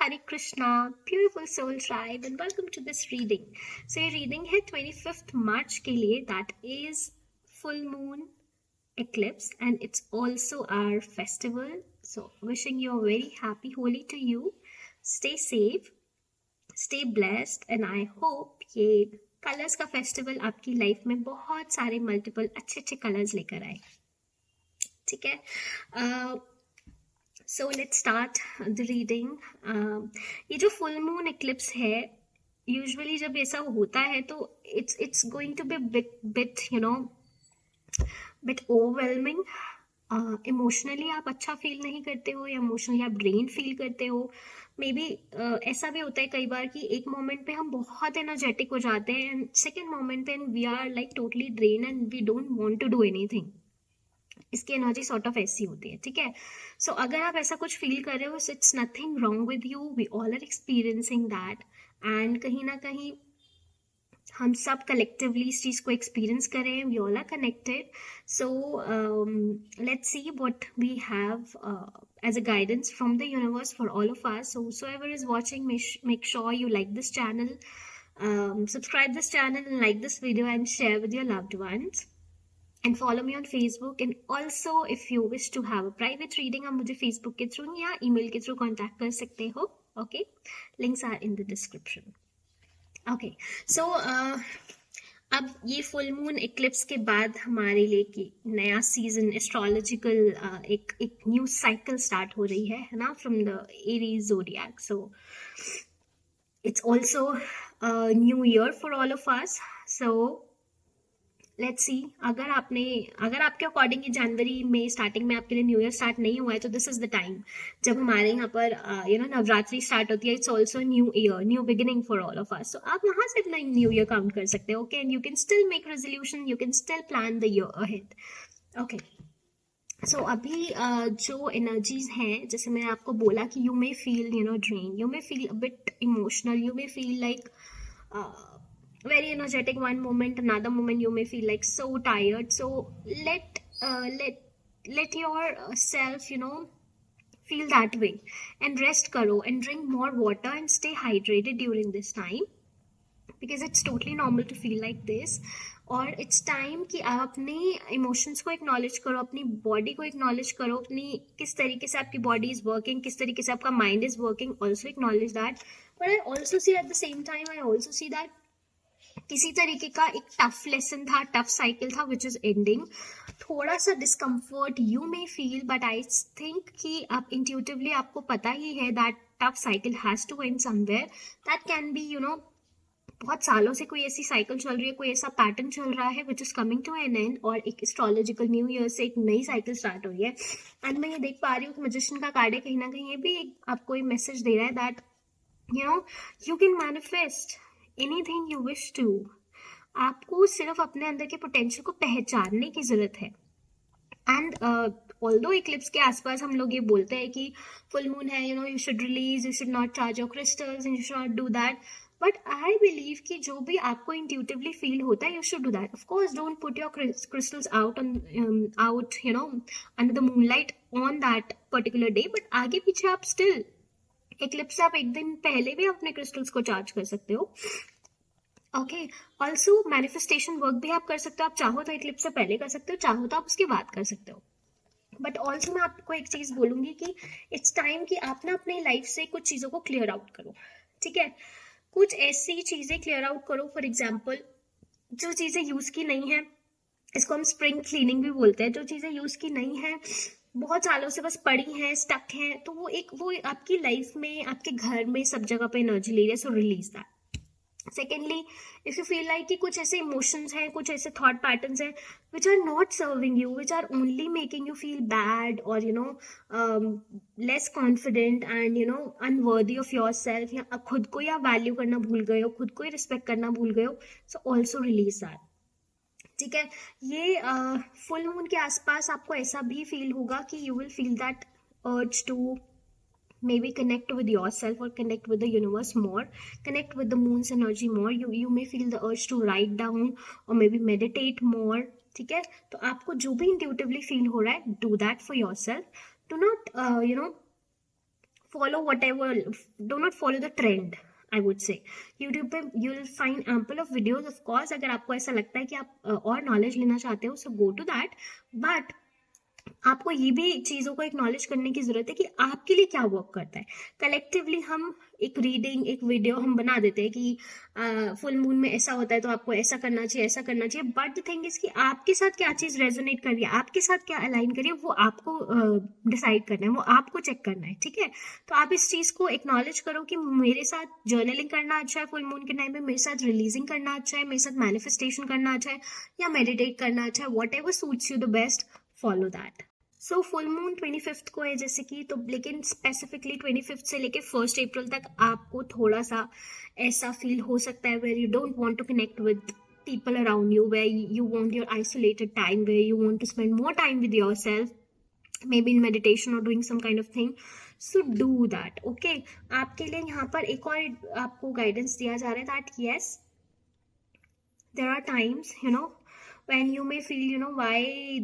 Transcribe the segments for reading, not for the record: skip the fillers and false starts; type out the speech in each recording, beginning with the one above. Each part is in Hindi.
Hare Krishna, beautiful soul tribe, and welcome to this reading. So, ये reading है 25th March के लिए, that is full moon eclipse, and it's also our festival. So, wishing you a very happy Holi to you. Stay safe, stay blessed, and I hope ये कलर्स का फेस्टिवल आपकी लाइफ में बहुत सारे मल्टीपल अच्छे अच्छे कलर्स लेकर आए. ठीक है. So let's start the reading. ये जो फुल मून इक्लिप्स है, यूजुअली जब ऐसा होता है तो it's going to be bit bit overwhelming. Emotionally आप अच्छा फील नहीं करते हो या इमोशनली आप ड्रेन फील करते हो. मे बी ऐसा भी होता है कई बार कि एक मोमेंट पे हम बहुत एनर्जेटिक हो जाते हैं एंड सेकेंड मोमेंट पे we are like totally drain and we don't want to do anything. इसकी एनर्जी सॉर्ट ऑफ ऐसी होती है. ठीक है. सो अगर आप ऐसा कुछ फील कर रहे हो, it's nothing wrong with you. We all are experiencing that and कहीं ना कहीं हम सब कलेक्टिवली इस चीज को एक्सपीरियंस कर रहे हैं. We all are connected. So let's see what we have as a guidance from the universe for all of us. So whosoever is watching, make sure you like this channel, subscribe this channel and like this video and share with your loved ones. And follow me on Facebook. And also if you wish to have a private reading, आप मुझे Facebook के थ्रू या email के थ्रू contact कर सकते हो. Okay, links are in the description. Okay, so अब ये फुल मून इक्लिप्स के बाद हमारे लिए कि नया सीजन एस्ट्रोलॉजिकल एक न्यू साइकिल स्टार्ट हो रही है ना, from the Aries zodiac. So it's also new year for all of us. So let's सी. अगर आपके अकॉर्डिंग जनवरी में स्टार्टिंग में आपके लिए न्यू ईयर स्टार्ट नहीं हुआ है तो दिस इज द टाइम जब हमारे यहाँ पर नवरात्रि स्टार्ट होती है. It's also new year, new beginning for all of us. So आप वहां से अपना न्यू ईयर काउंट कर सकते हो. Okay, and you can still make resolution, you can still plan the year ahead. Okay, so अभी जो एनर्जीज हैं, जैसे मैंने आपको बोला कि you may feel drain, you may feel a bit emotional, you may feel like very energetic one moment, another moment you may feel like so tired. So let yourself feel that way and rest karo and drink more water and stay hydrated during this time, because it's totally normal to feel like this. और इट्स टाइम कि आप अपने इमोशंस को एक्नॉलेज करो, अपनी बॉडी को एक्नॉलेज करो, अपनी किस तरीके से आपकी बॉडी इज वर्किंग, किस तरीके से आपका mind is working. Also acknowledge that. But I also see at the same time, I also see that किसी तरीके का एक टफ लेसन था, टफ साइकिल था विच इज एंडिंग. थोड़ा सा discomfort you may feel, but I think कि आप इंट्यूटिवली आपको पता ही है that tough cycle has to end somewhere. That can be बहुत सालों से कोई ऐसी साइकिल चल रही है, कोई ऐसा पैटर्न चल रहा है which is coming to an end, और एक एस्ट्रोलॉजिकल न्यू ईयर से एक नई साइकिल स्टार्ट हो रही है. एंड मैं ये देख पा रही हूँ कि मैजिशियन का कार्ड है, कहीं ना कहीं ये भी आपको एक मैसेज दे रहा है that you can manifest anything you wish to. आपको सिर्फ अपने अंदर के पोटेंशियल को पहचानने की जरूरत है. एंड ऑल्दो इक्लिप्स के आसपास हम लोग ये बोलते हैं कि फुल मून है, you should release, you should not charge your crystals and you should not do that. But I believe कि जो भी आपको इंट्यूटिवली फील होता है, you should do that. Of course don't put your crystals out under the moonlight on that particular day. But आगे पीछे आप स्टिल इक्लिप्स से आप एक दिन पहले भी अपने क्रिस्टल्स को चार्ज कर सकते हो. ओके, ऑल्सो मैनिफेस्टेशन वर्क भी आप कर सकते हो. आप चाहो तो इक्लिप्स से पहले कर सकते हो, चाहो तो आप उसके बाद कर सकते हो. बट ऑल्सो मैं आपको एक चीज बोलूंगी कि इट्स टाइम कि आप ना अपनी लाइफ से कुछ चीजों को क्लियर आउट करो. ठीक है, कुछ ऐसी चीजें क्लियर आउट करो. फॉर एग्जाम्पल, जो चीजें यूज की नहीं है, इसको हम स्प्रिंग क्लीनिंग भी बोलते हैं. जो चीजें यूज की नहीं है, बहुत सालों से बस पड़ी हैं, स्टक हैं, तो वो आपकी लाइफ में, आपके घर में, सब जगह पे एनर्जी ले रही है. So release that. Secondly, if you feel like कि कुछ ऐसे इमोशंस हैं, कुछ ऐसे थॉट पैटर्न्स हैं which are not serving you, which are only making you feel bad और less confident and unworthy of yourself, या खुद को या वैल्यू करना भूल गए हो, खुद को ही रिस्पेक्ट करना भूल गए हो. So also release that. ठीक है, ये फुल मून के आसपास आपको ऐसा भी फील होगा कि you will feel that urge to maybe connect with yourself or connect with the universe more, connect with the moon's energy more. You may feel the urge to write down or maybe meditate more. ठीक है, तो आपको जो भी intuitively feel हो रहा है, do that for yourself. Do not follow whatever, do not follow the trend, I would say. YouTube पे you'll find ample of videos, of course. अगर आपको ऐसा लगता है कि आप और नॉलेज लेना चाहते हो, so go to that. But आपको ये भी चीजों को एक्नॉलेज करने की जरूरत है कि आपके लिए क्या वर्क करता है. कलेक्टिवली हम एक रीडिंग, एक वीडियो हम बना देते हैं कि फुल मून में ऐसा होता है तो आपको ऐसा करना चाहिए, ऐसा करना चाहिए. बट द थिंग इज कि आपके साथ क्या चीज रेजोनेट कर रही है, आपके साथ क्या अलाइन कर रही है, वो आपको डिसाइड करना है, वो आपको चेक करना है. ठीक है, तो आप इस चीज को एक्नॉलेज करो कि मेरे साथ जर्नलिंग करना अच्छा है फुल मून के टाइम में, मेरे साथ रिलीजिंग करना अच्छा है, मेरे साथ मैनिफेस्टेशन करना अच्छा है, या मेडिटेट करना अच्छा है. What ever suits you the best, follow that. So full moon 25th को है जैसे कि, तो लेकिन स्पेसिफिकली 25th से लेके 1st अप्रैल तक आपको थोड़ा सा ऐसा फील हो सकता है where you don't want to connect with people around you, where you want your isolated time, where you want to spend more time with yourself, maybe in meditation or doing some kind of thing. So do that. Okay, आपके लिए यहाँ पर एक और आपको गाइडेंस दिया जा रहा है that yes, there are times, when you may feel why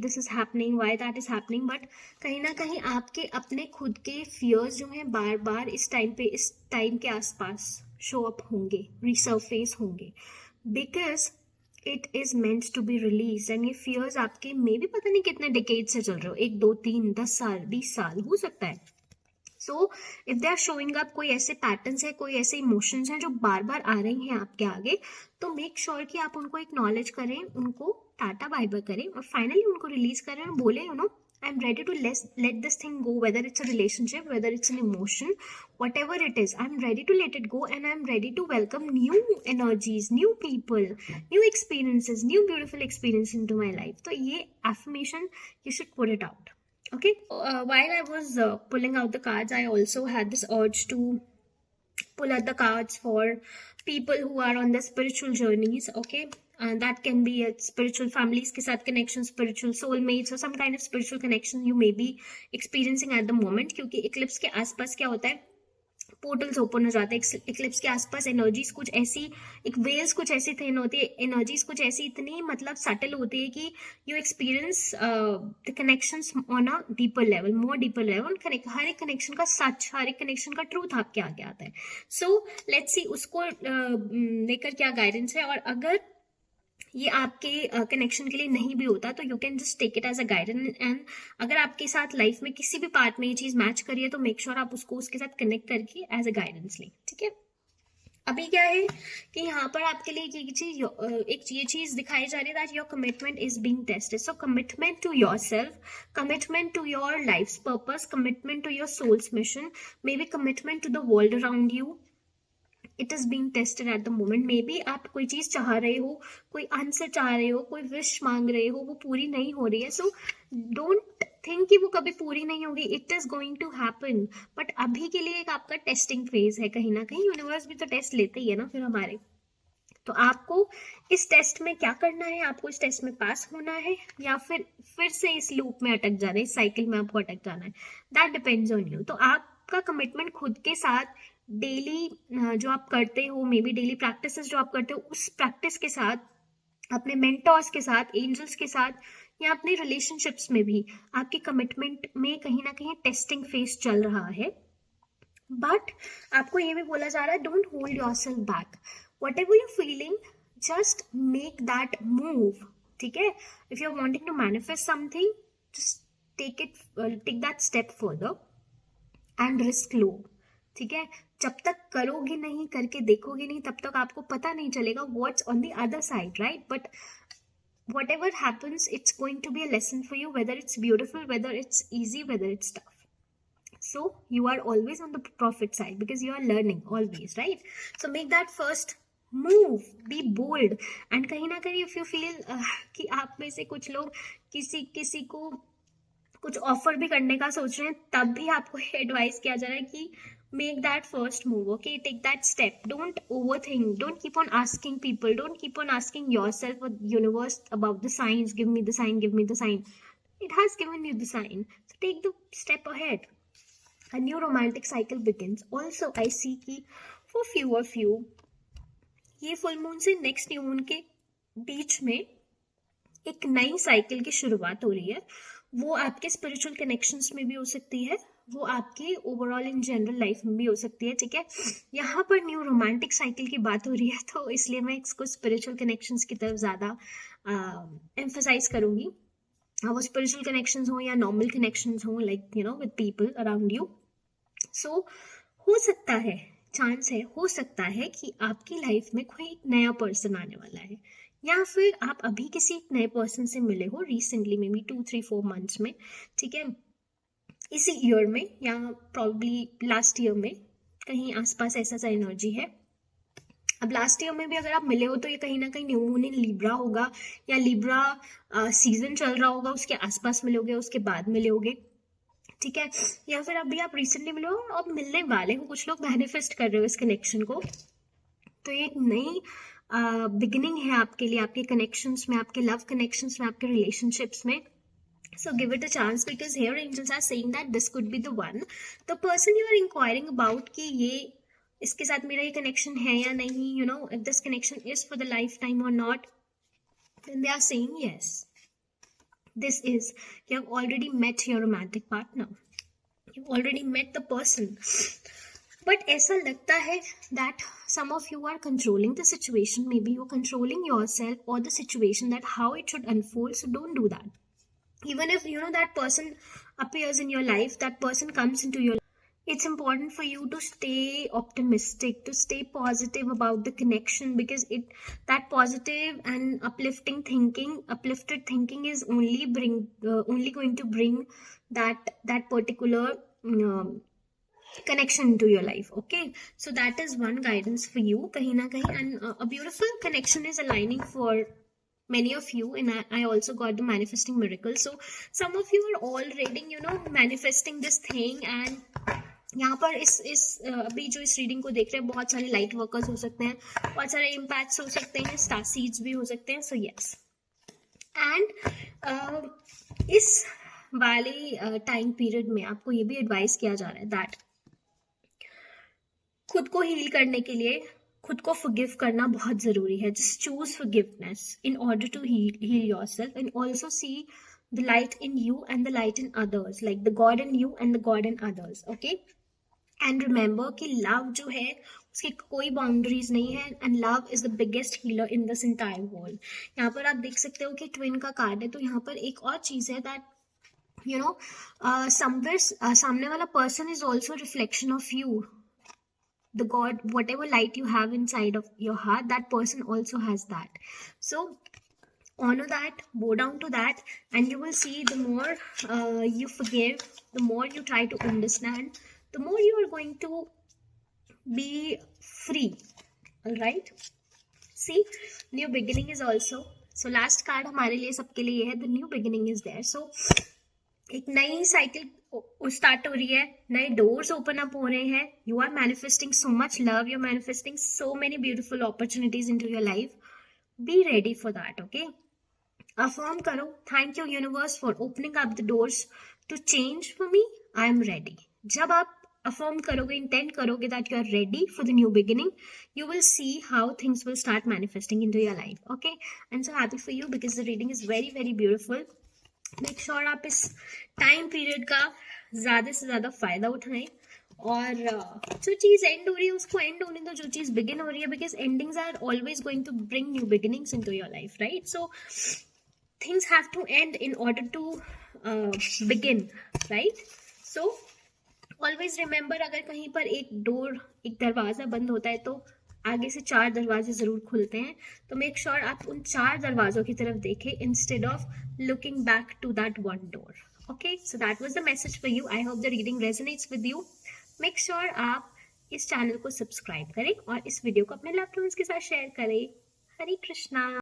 this is happening, why that is happening, but कहीं ना कहीं आपके अपने खुद के fears जो हैं बार बार इस टाइम के आसपास शो अप होंगे, रिसर्फेस होंगे, because it is meant to be release. And ये फियर्स आपके मे भी पता नहीं कितने डिकेड से चल रहे हो, 1 2 3 10 साल 20 साल हो सकता है. So if they are showing up, कोई ऐसे पैटर्न्स है, कोई ऐसे इमोशंस हैं जो बार बार आ रही हैं आपके आगे, तो मेक श्योर कि आप उनको एक्नॉलेज करें, उनको टाटा बाय बाय करें और फाइनली उनको रिलीज करें और बोले I'm ready to let this thing go, whether it's a relationship, whether it's an emotion, whatever it is. I'm ready to let it go, and I'm ready to welcome new energies, new people, new experiences, new beautiful experiences into my life. So ये affirmation, you should put it out. Okay. While I was pulling out the cards, I also had this urge to pull out the cards for people who are on their spiritual journeys. Okay. That can be a spiritual families के साथ connection, spiritual soulmates, or some kind of spiritual connection you may be experiencing at the moment. क्योंकि eclipse के आसपास क्या होता है, पोर्टल्स ओपन हो जाते हैं. इक्लिप्स के आसपास एनर्जीज कुछ ऐसी, एक वेल्स कुछ ऐसी थिन होती है, एनर्जीज कुछ ऐसी इतनी मतलब सटल होती है कि you experience the connections on a deeper level, more deeper level. हर एक कनेक्शन का सच, हर एक कनेक्शन का ट्रूथ आपके आगे आता है. सो लेट्स सी उसको लेकर क्या गाइडेंस है. और अगर ये आपके कनेक्शन के लिए नहीं भी होता तो you can just take it as a guidance. And अगर आपके साथ लाइफ में किसी भी पार्ट में ये चीज मैच करिए तो मेक श्योर आप उसको उसके साथ कनेक्ट करके एज अ गाइडेंस लें. ठीक है, अभी क्या है कि यहाँ पर आपके लिए ये चीज दिखाई जा रही है that your commitment is being tested. So commitment to yourself, commitment to your life's purpose, commitment to your soul's mission, maybe commitment to the world around you, it is being tested at the moment. Maybe आप कोई चीज चाह रहे हो, कोई आंसर चाह रहे हो, कोई विश मांग रहे हो, वो पूरी नहीं हो रही है. सो डोंट थिंक कि वो कभी पूरी नहीं होगी, it is going to happen. But अभी के लिए एक आपका टेस्टिंग फेज है. कहीं ना कहीं यूनिवर्स भी तो टेस्ट लेते ही है ना फिर हमारे. तो आपको इस टेस्ट में क्या करना है, आपको इस टेस्ट में पास होना है या फिर से इस लूप में अटक जाना है, इस साइकिल में आपको अटक जाना है. That depends on you. तो आपका कमिटमेंट खुद के साथ डेली जो आप करते हो, मे बी डेली प्रैक्टिसेस जो आप करते हो, उस प्रैक्टिस के साथ, अपने मेंटर्स के साथ, एंजल्स के साथ, या अपने रिलेशनशिप्स में भी आपके कमिटमेंट में कहीं ना कहीं टेस्टिंग फेज चल रहा है. बट आपको ये भी बोला जा रहा है don't hold yourself back. Whatever you feeling, just make that move. ठीक है, if you are wanting to manifest something, just take that step further and risk लो. ठीक है, जब तक करोगे नहीं, करके देखोगे नहीं, तब तक आपको पता नहीं चलेगा what's on the other side, right? But whatever happens, it's going to be a lesson for you, whether it's beautiful, whether it's easy, whether it's tough. So you are always on the profit side because you are learning always, right? So make that first move, be bold. And कहीं ना कहीं if you feel कि आप में से कुछ लोग किसी को कुछ ऑफर भी करने का सोच रहे हैं, तब भी आपको एडवाइस किया जा रहा है कि make that first move. Okay, take that step. Don't overthink, don't keep on asking people, don't keep on asking yourself or universe about the signs, give me the sign, give me the sign. It has given you the sign, so take the step ahead. A new romantic cycle begins. Also I see कि for few of you ये फुल मून से नेक्स्ट न्यू मून के बीच में एक नई साइकिल की शुरुआत हो रही है. वो आपके स्पिरिचुअल कनेक्शंस में भी हो सकती है, वो आपके ओवरऑल इन जनरल लाइफ में भी हो सकती है, ठीक है। यहाँ पर न्यू रोमांटिक साइकिल की बात हो रही है, तो इसलिए मैं इसको स्पिरिचुअल कनेक्शंस की तरफ ज़्यादा एम्फसाइज करूँगी। वो स्पिरिचुअल कनेक्शंस हो या नॉर्मल कनेक्शंस हो, like you know with people around you. So हो सकता है, चांस है, हो सकता है कि आपकी लाइफ में कोई एक नया पर्सन आने वाला है, या फिर आप अभी किसी एक नए पर्सन से मिले हो रिसेंटली, मे बी 2-3-4 मंथ्स में, ठीक है, इसी ईयर में या प्रॉब्ली लास्ट ईयर में, कहीं आसपास ऐसा सा एनर्जी है। अब लास्ट ईयर में भी अगर आप मिले हो तो ये कहीं ना कहीं न्यू मून इन लिब्रा होगा, या लिब्रा सीजन चल रहा होगा, उसके आसपास मिलोगे, उसके बाद मिलोगे, ठीक है। या फिर अभी आप रिसेंटली मिले हो और मिलने वाले हो, कुछ लोग मैनिफेस्ट कर रहे हो इस कनेक्शन को। तो ये एक नई बिगिनिंग है आपके लिए, आपके कनेक्शंस में, आपके लव कनेक्शंस में, आपके रिलेशनशिप्स में। So give it a chance because here angels are saying that this could be the one. The person you are inquiring about कि ये इसके साथ मेरा ये connection है या नहीं, you know, if this connection is for the lifetime or not, then they are saying yes. This is, you have already met your romantic partner. You've already met the person. But ऐसा लगता है that some of you are controlling the situation. Maybe you're controlling yourself or the situation, that how it should unfold. So don't do that. Even if you know that person appears in your life, that person comes into your life, it's important for you to stay optimistic, to stay positive about the connection, because that positive and uplifted thinking is only going to bring that particular connection to your life. Okay, so that is one guidance for you kahin na kahin, and a beautiful connection is aligning for many of you, and I also got the manifesting miracle. So some of you are already, you know, manifesting this thing, and यहाँ पर इस अभी जो इस रीडिंग को देख रहे हैं, बहुत सारे लाइट वर्कर्स हो सकते हैं, बहुत सारे इम्पैक्ट्स हो सकते हैं, स्टार सीड्स भी हो सकते हैं। सो यस, एंड इस वाले टाइम पीरियड में आपको ये भी एडवाइस किया जा रहा है दैट खुद को हील करने के लिए खुद को फॉरगिव करना बहुत जरूरी है। Just choose forgiveness in order to heal yourself, and also see the light in you and the light in others, like the God in you and the God in others. Okay, and remember कि लव जो है उसकी कोई बाउंड्रीज नहीं है, and love is the biggest healer in this entire world. यहाँ पर आप देख सकते हो कि ट्विन का कार्ड है, तो यहाँ पर एक और चीज है दैट यू नो समवेयर सामने वाला person is also reflection of you. The God, whatever light you have inside of your heart, that person also has that. So honor that, bow down to that, and you will see the more you forgive, the more you try to understand, the more you are going to be free. All right, see, new beginning is also, so last card हमारे लिए सबके लिए है, the new beginning is there. So एक नई साइकिल स्टार्ट हो रही है, नए डोर्स ओपन अप हो रहे हैं, you are manifesting so much love, you are manifesting so many beautiful opportunities into your life. Be ready for that. Okay, affirm करो, thank you universe for opening up the doors to change for me, I am ready. जब आप अफर्म करोगे, इंटेंट करोगे that you are ready for the new beginning, you will see how things will start manifesting into your life. Okay, I'm so happy for you because the reading is very very beautiful. Make sure आप इस टाइम पीरियड का ज्यादा से ज्यादा फायदा उठाएं, और जो चीज एंड हो रही है उसको एंड होने दो, जो चीज बिगिन हो रही है, because endings are always going to bring new beginnings into your life, right? So things have to end in order to begin, right? So always remember, अगर कहीं पर एक डोर, एक दरवाजा बंद होता है तो आगे से 4 दरवाजे जरूर खुलते हैं। तो मेक श्योर आप उन 4 दरवाजों की तरफ देखें instead of looking back to that one door. Okay, so that was the message for you. I hope the reading resonates with you. Make sure आप इस चैनल को सब्सक्राइब करें और इस वीडियो को अपने लव्ड वंस के साथ शेयर करें। हरे कृष्णा।